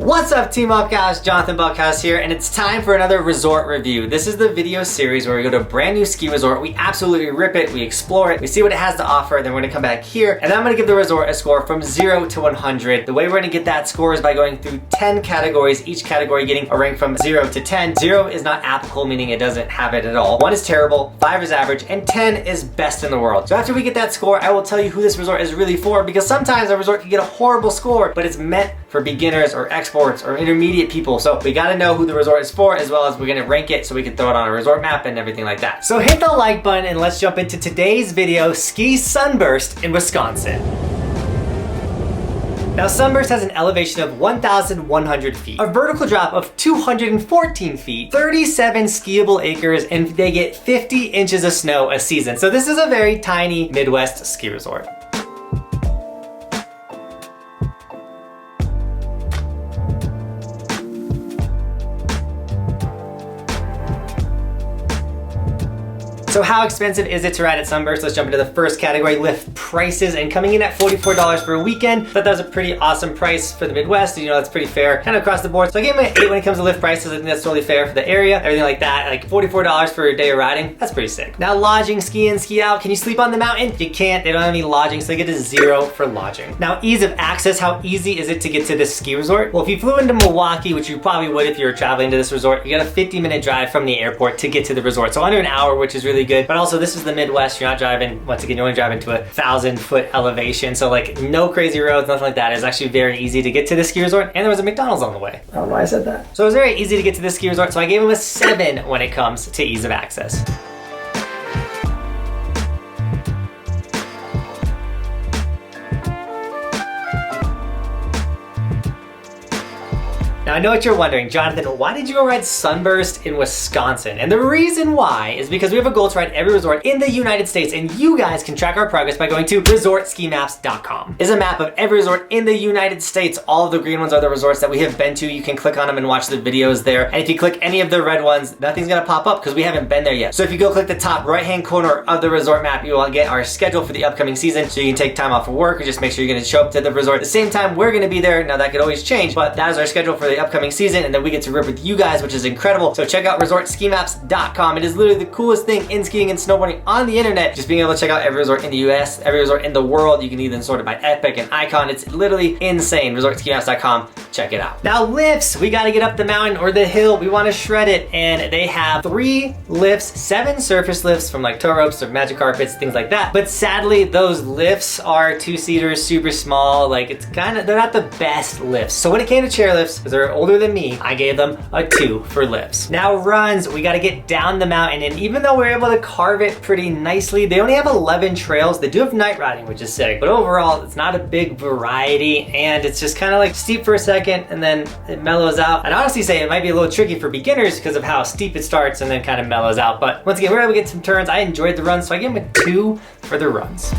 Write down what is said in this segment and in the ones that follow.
What's up, Team Buckhouse? Johnathan Buckhouse here, and it's time for another resort review. This is the video series where we go to a brand new ski resort, we absolutely rip it, we explore it, we see what it has to offer, then we're gonna come back here, and then I'm gonna give the resort a score from 0 to 100. The way we're gonna get that score is by going through 10 categories, each category getting a rank from 0 to 10. 0 is not applicable, meaning it doesn't have it at all. 1 is terrible, 5 is average, and 10 is best in the world. So after we get that score, I will tell you who this resort is really for, because sometimes a resort can get a horrible score, but it's meant for beginners or experts or intermediate people. So we gotta know who the resort is for, as well as we're gonna rank it so we can throw it on a resort map and everything like that. So hit the like button and let's jump into today's video, Ski Sunburst in Wisconsin. Now Sunburst has an elevation of 1,100 feet, a vertical drop of 214 feet, 37 skiable acres, and they get 50 inches of snow a season. So this is a very tiny Midwest ski resort. So how expensive is it to ride at Sunburst? Let's jump into the first category, lift prices, and coming in at $44 for a weekend. Thought that was a pretty awesome price for the Midwest. You know, that's pretty fair kind of across the board. So I gave him an 8 when it comes to lift prices. I think that's totally fair for the area, everything like that. Like $44 for a day of riding, that's pretty sick. Now lodging, ski in, ski out. Can you sleep on the mountain? You can't, they don't have any lodging, so they get a 0 for lodging. Now ease of access, how easy is it to get to this ski resort? Well, if you flew into Milwaukee, which you probably would if you were traveling to this resort, you got a 50-minute drive from the airport to get to the resort. So under an hour, which is really good. But also this is the Midwest, you're not driving, once again, you're only driving to a 1,000-foot elevation. So like no crazy roads, nothing like that. It's actually very easy to get to the ski resort, and there was a McDonald's on the way. I don't know why I said that. So it was very easy to get to the ski resort, so I gave him a 7 when it comes to ease of access. Now I know what you're wondering, Johnathan, why did you go ride Sunburst in Wisconsin? And the reason why is because we have a goal to ride every resort in the United States, and you guys can track our progress by going to resortskimaps.com. It's a map of every resort in the United States. All of the green ones are the resorts that we have been to. You can click on them and watch the videos there. And if you click any of the red ones, nothing's gonna pop up because we haven't been there yet. So if you go click the top right-hand corner of the resort map, you will get our schedule for the upcoming season, so you can take time off of work or just make sure you're gonna show up to the resort at the same time we're gonna be there. Now that could always change, but that is our schedule for the upcoming season, and then we get to rip with you guys, which is incredible. So check out resortskimaps.com. It is literally the coolest thing in skiing and snowboarding on the internet. Just being able to check out every resort in the US, every resort in the world. You can even sort it by epic and icon. It's literally insane. Resortskimaps.com. Check it out. Now lifts, we got to get up the mountain or the hill. We want to shred it, and they have 3 lifts, 7 surface lifts from like tow ropes or magic carpets, things like that. But sadly, those lifts are 2-seaters, super small. Like it's kind of, they're not the best lifts. So when it came to chair lifts, because they're older than me, I gave them a 2 for lifts. Now runs, we got to get down the mountain, and even though we're able to carve it pretty nicely, they only have 11 trails. They do have night riding, which is sick, but overall it's not a big variety, and it's just kind of like steep for a second and then it mellows out. I'd honestly say it might be a little tricky for beginners because of how steep it starts and then kind of mellows out, but once again, we're able to get some turns. I enjoyed the runs, so I gave them a 2 for the runs.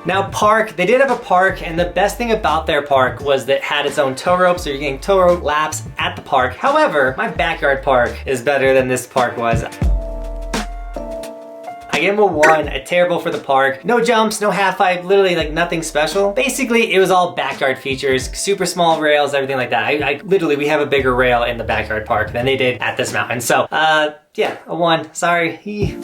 Now park, they did have a park, and the best thing about their park was that it had its own tow rope, so you're getting tow rope laps at the park. However, my backyard park is better than this park was. I gave him a 1, a terrible for the park. No jumps, no half pipe, literally like nothing special. Basically, it was all backyard features, super small rails, everything like that. I literally, we have a bigger rail in the backyard park than they did at this mountain. So, yeah, a 1, sorry.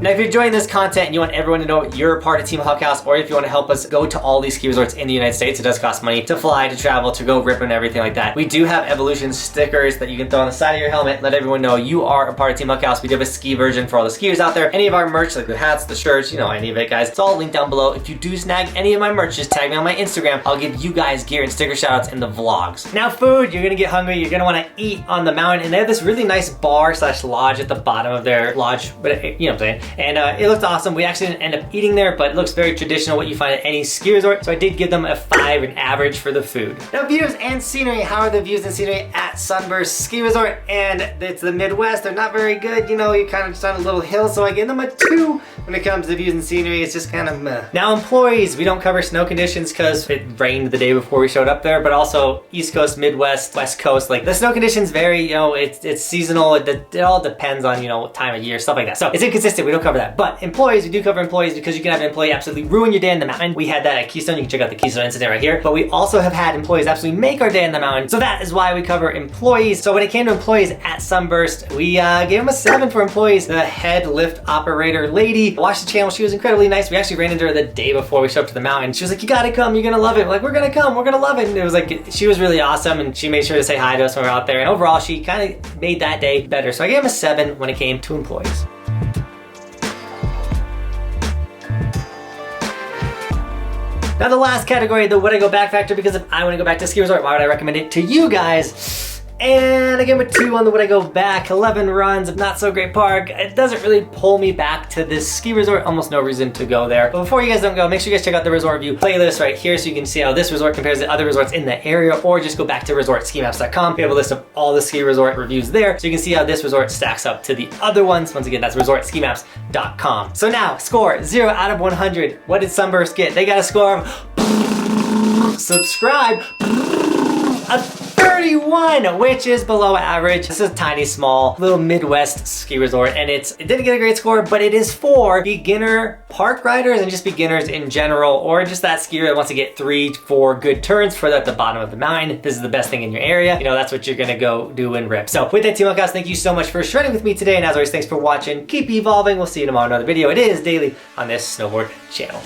Now, if you're enjoying this content and you want everyone to know you're a part of Team Buckhouse, or if you want to help us go to all these ski resorts in the United States, it does cost money to fly, to travel, to go rip and everything like that. We do have Evolution stickers that you can throw on the side of your helmet, let everyone know you are a part of Team Buckhouse. We do have a ski version for all the skiers out there. Any of our merch, like the hats, the shirts, you know, any of it, guys, it's all linked down below. If you do snag any of my merch, just tag me on my Instagram. I'll give you guys gear and sticker shoutouts in the vlogs. Now food, you're gonna get hungry, you're gonna wanna eat on the mountain, and they have this really nice bar slash lodge at the bottom of their lodge, but you know what I'm saying. and it looked awesome. We actually didn't end up eating there, but it looks very traditional, what you find at any ski resort. So I did give them a 5 an average for the food. Now, views and scenery. How are the views and scenery at Sunburst Ski Resort? And it's the Midwest. They're not very good. You know, you're kind of just on a little hill, so I give them a 2 when it comes to views and scenery. It's just kind of meh. Now, employees, we don't cover snow conditions because it rained the day before we showed up there, but also East Coast, Midwest, West Coast, like the snow conditions vary, you know, it's seasonal. It all depends on, you know, time of year, stuff like that. So it's inconsistent. We don't cover that. But employees, we do cover employees because you can have an employee absolutely ruin your day in the mountain. We had that at Keystone. You can check out the Keystone incident right here. But we also have had employees absolutely make our day in the mountain. So that is why we cover employees. So when it came to employees at Sunburst, we gave them a 7 for employees. The head lift operator lady watched the channel. She was incredibly nice. We actually ran into her the day before we showed up to the mountain. She was like, you gotta come, you're gonna love it. We're like, we're gonna come, we're gonna love it. And it was like, she was really awesome, and she made sure to say hi to us when we were out there. And overall, she kind of made that day better. So I gave them a 7 when it came to employees. Now the last category, the would I go back factor, because if I want to go back to a ski resort, why would I recommend it to you guys? And I give him a 2 on the would I go back. 11 runs, not so great park. It doesn't really pull me back to this ski resort. Almost no reason to go there. But before you guys don't go, make sure you guys check out the resort review playlist right here so you can see how this resort compares to other resorts in the area, or just go back to resortskimaps.com. We have a list of all the ski resort reviews there so you can see how this resort stacks up to the other ones. Once again, that's resortskimaps.com. So now, score 0 out of 100. What did Sunburst get? They got a score of subscribe. A 31, which is below average. This is a tiny, small, little Midwest ski resort, and it didn't get a great score, but it is for beginner park riders and just beginners in general, or just that skier that wants to get 3-4 good turns for at the bottom of the mountain. This is the best thing in your area. You know, that's what you're gonna go do and rip. So with that, Team Buckhouse, thank you so much for shredding with me today, and as always, thanks for watching. Keep evolving. We'll see you tomorrow in another video. It is daily on this snowboard channel.